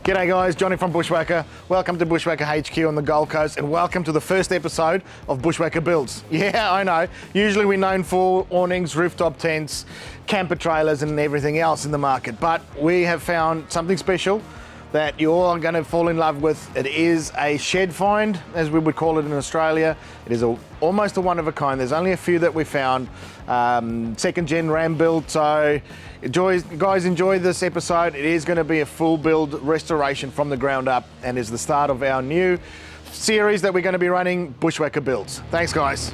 G'day guys, Johnny from Bushwakka. Welcome to Bushwakka HQ on the Gold Coast and welcome to the first episode of Bushwakka Builds. Yeah, I know. Usually we're known for awnings, rooftop tents, camper trailers and everything else in the market, but we have found something special that you're all going to fall in love with. It is a shed find, as we would call it in Australia. It is almost a one of a kind. There's only a few that we found. Second gen Ram build, so guys, enjoy this episode. It is going to be a full build restoration from the ground up and is the start of our new series that we're going to be running, Bushwakka Builds. Thanks guys.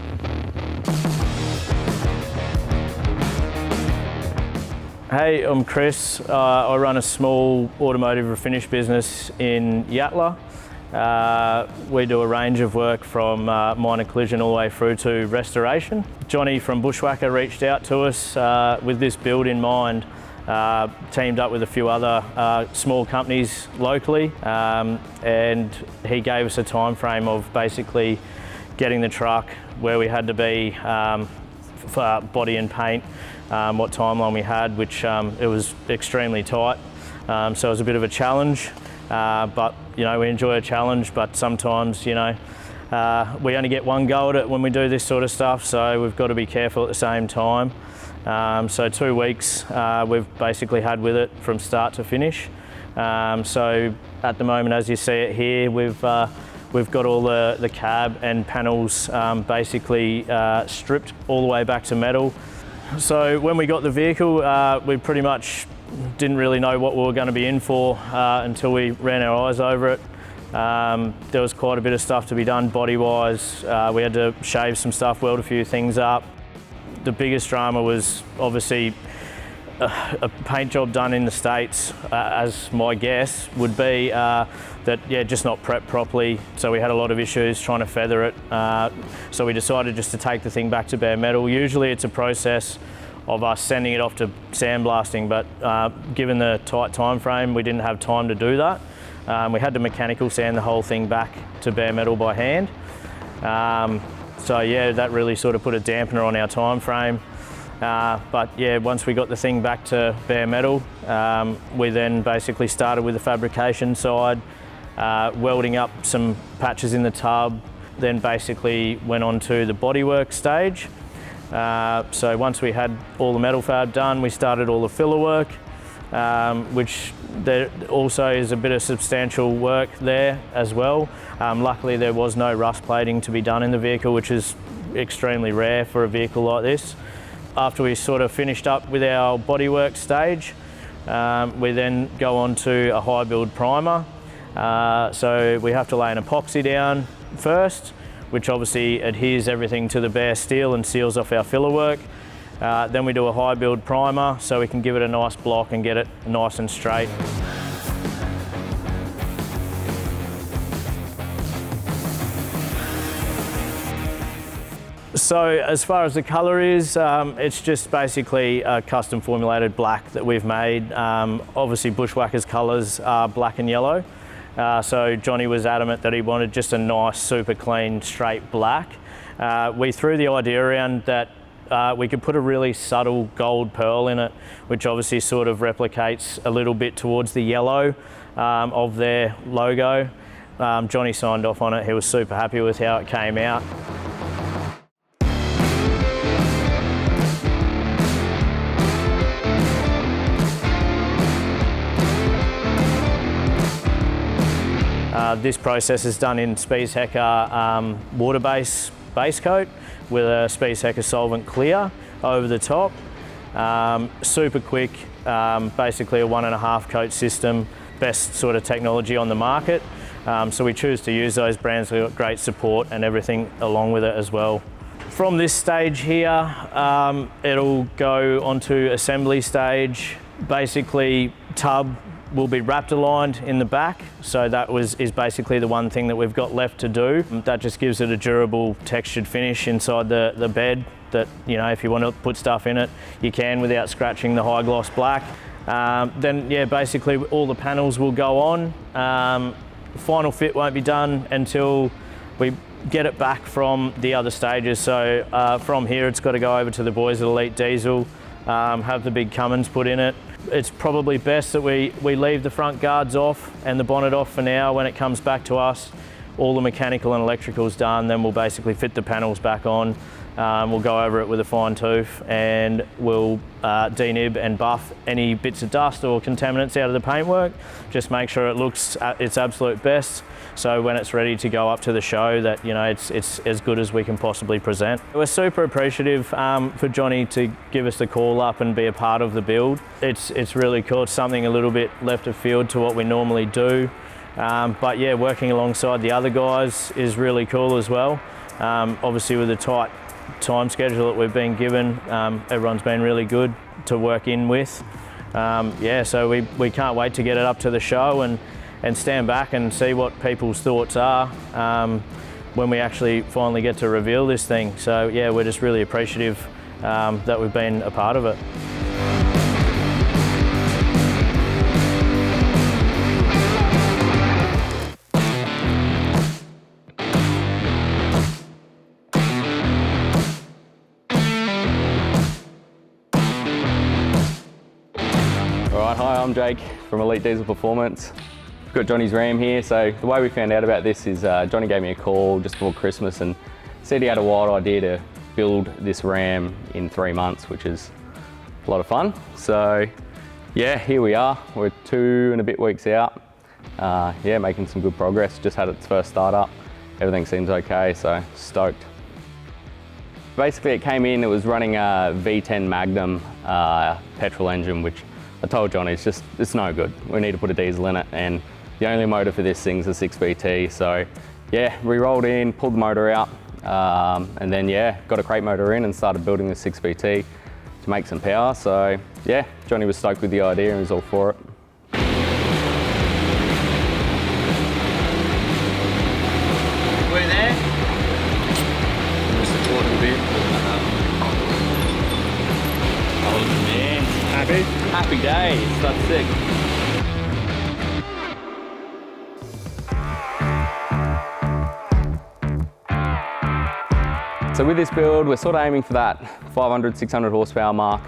Hey, I'm Chris. I run a small automotive refinish business in Yatala. We do a range of work from minor collision all the way through to restoration. Johnny from Bushwakka reached out to us with this build in mind, teamed up with a few other small companies locally, and he gave us a time frame of basically getting the truck where we had to be for body and paint, what timeline we had, which it was extremely tight, so it was a bit of a challenge, but you know, we enjoy a challenge, but sometimes, you know, we only get one go at it when we do this sort of stuff, so we've got to be careful at the same time. So 2 weeks we've basically had with it from start to finish. So at the moment, as you see it here, we've got all the cab and panels basically stripped all the way back to metal. So when we got the vehicle, we pretty much didn't really know what we were going to be in for until we ran our eyes over it. There was quite a bit of stuff to be done body-wise. We had to shave some stuff, weld a few things up. The biggest drama was obviously a paint job done in the States, as my guess would be, that just not prepped properly. So we had a lot of issues trying to feather it. So we decided just to take the thing back to bare metal. Usually it's a process of us sending it off to sandblasting, but given the tight time frame, we didn't have time to do that. We had to mechanical sand the whole thing back to bare metal by hand. So yeah, that really sort of put a dampener on our time frame. But yeah, once we got the thing back to bare metal, we then basically started with the fabrication side, welding up some patches in the tub, then basically went on to the bodywork stage. So once we had all the metal fab done, we started all the filler work, which there also is a bit of substantial work there as well. Luckily there was no rust plating to be done in the vehicle, which is extremely rare for a vehicle like this. After we sort of finished up with our bodywork stage, we then go on to a high build primer. So we have to lay an epoxy down first, which obviously adheres everything to the bare steel and seals off our filler work. Then we do a high build primer so we can give it a nice block and get it nice and straight. So as far as the colour is, it's just basically a custom formulated black that we've made. Obviously Bushwakka's colours are black and yellow. So Johnny was adamant that he wanted just a nice, super clean, straight black. We threw the idea around that we could put a really subtle gold pearl in it, which obviously sort of replicates a little bit towards the yellow of their logo. Johnny signed off on it. He was super happy with how it came out. This process is done in Spees-Hecker water base coat with a Spees-Hecker solvent clear over the top. Super quick, basically a 1.5 coat system, best sort of technology on the market. So we choose to use those brands. We've got great support and everything along with it as well. From this stage here, it'll go onto assembly stage. Basically, tub will be wrapped aligned in the back, so that is basically the one thing that we've got left to do. That just gives it a durable textured finish inside the bed that, you know, if you want to put stuff in it, you can without scratching the high gloss black. Then yeah, basically all the panels will go on. Final fit won't be done until we get it back from the other stages. So from here it's got to go over to the boys at Elite Diesel. have the big Cummins put in it. It's probably best that we leave the front guards off and the bonnet off for now. When it comes back to us, all the mechanical and electrical's done, then we'll basically fit the panels back on. We'll go over it with a fine tooth and we'll denib and buff any bits of dust or contaminants out of the paintwork. Just make sure it looks at its absolute best. So when it's ready to go up to the show, that it's as good as we can possibly present. We're super appreciative for Johnny to give us the call up and be a part of the build. It's really cool. It's something a little bit left of field to what we normally do. But yeah, working alongside the other guys is really cool as well. Obviously with the tight time schedule that we've been given, everyone's been really good to work in with. Yeah, so we can't wait to get it up to the show and stand back and see what people's thoughts are when we actually finally get to reveal this thing. So yeah, we're just really appreciative that we've been a part of it. Alright, hi, I'm Jake from Elite Diesel Performance. We've got Johnny's Ram here. So the way we found out about this is Johnny gave me a call just before Christmas and said he had a wild idea to build this Ram in 3 months, which is a lot of fun. So yeah, here we are. We're 2 and a bit weeks out. Yeah, making some good progress. Just had its first startup. Everything seems okay, so stoked. Basically it came in, it was running a V10 Magnum petrol engine, which I told Johnny it's no good. We need to put a diesel in it, and the only motor for this thing's a 6VT. So yeah, we rolled in, pulled the motor out, and then yeah, got a crate motor in and started building the 6VT to make some power. So yeah, Johnny was stoked with the idea and was all for it. We're there. Just supporting a bit. Oh man, happy? Happy days, that's sick. So with this build, we're sort of aiming for that 500, 600 horsepower mark.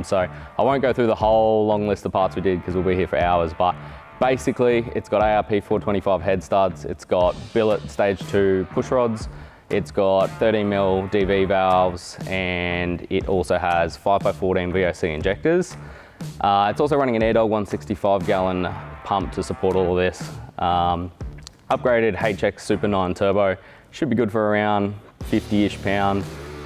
So I won't go through the whole long list of parts we did because we'll be here for hours, but basically it's got ARP 425 head studs, it's got billet stage 2 push rods, it's got 13mm DV valves, and it also has 5x14 VOC injectors. It's also running an AirDog 165 gallon pump to support all of this. Upgraded HX Super 9 turbo, should be good for around 50-ish pound.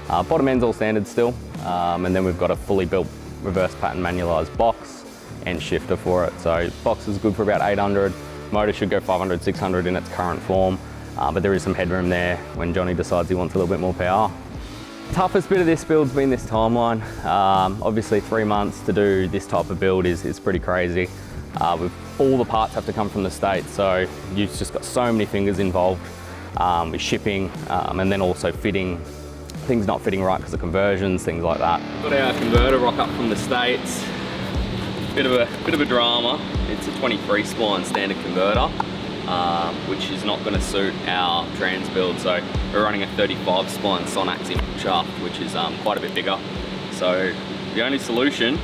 Bottom end's all standard still, and then we've got a fully built reverse pattern manualised box and shifter for it. So box is good for about 800, motor should go 500, 600 in its current form, but there is some headroom there when Johnny decides he wants a little bit more power. Toughest bit of this build's been this timeline. Obviously 3 months to do this type of build is pretty crazy. All the parts have to come from the States, so you've just got so many fingers involved with shipping, and then also fitting, things not fitting right because of conversions, things like that. Got our converter rock up from the States. Bit of a drama. It's a 23 spline standard converter, which is not going to suit our trans build. So we're running a 35 spline Sonax input shaft, which is quite a bit bigger. So the only solution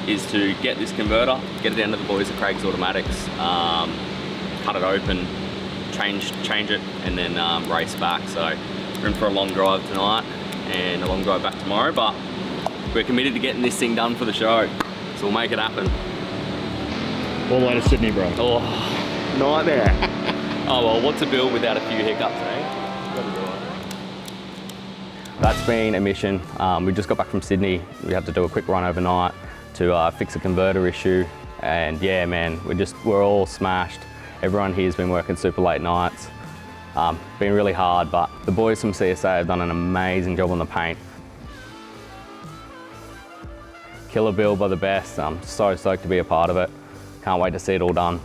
is to get this converter, get it down to the boys at Craig's Automatics, cut it open, change it, and then race back. So we're in for a long drive tonight and a long drive back tomorrow, but we're committed to getting this thing done for the show, so we'll make it happen. All the way to Sydney, bro. Oh, nightmare. Oh well, what's a build without a few hiccups, eh? That's been a mission. We just got back from Sydney. We had to do a quick run overnight to fix a converter issue, and yeah, man, we're all smashed. Everyone here's been working super late nights. Been really hard, but the boys from CSA have done an amazing job on the paint. Killer build by the best. I'm so stoked to be a part of it. Can't wait to see it all done.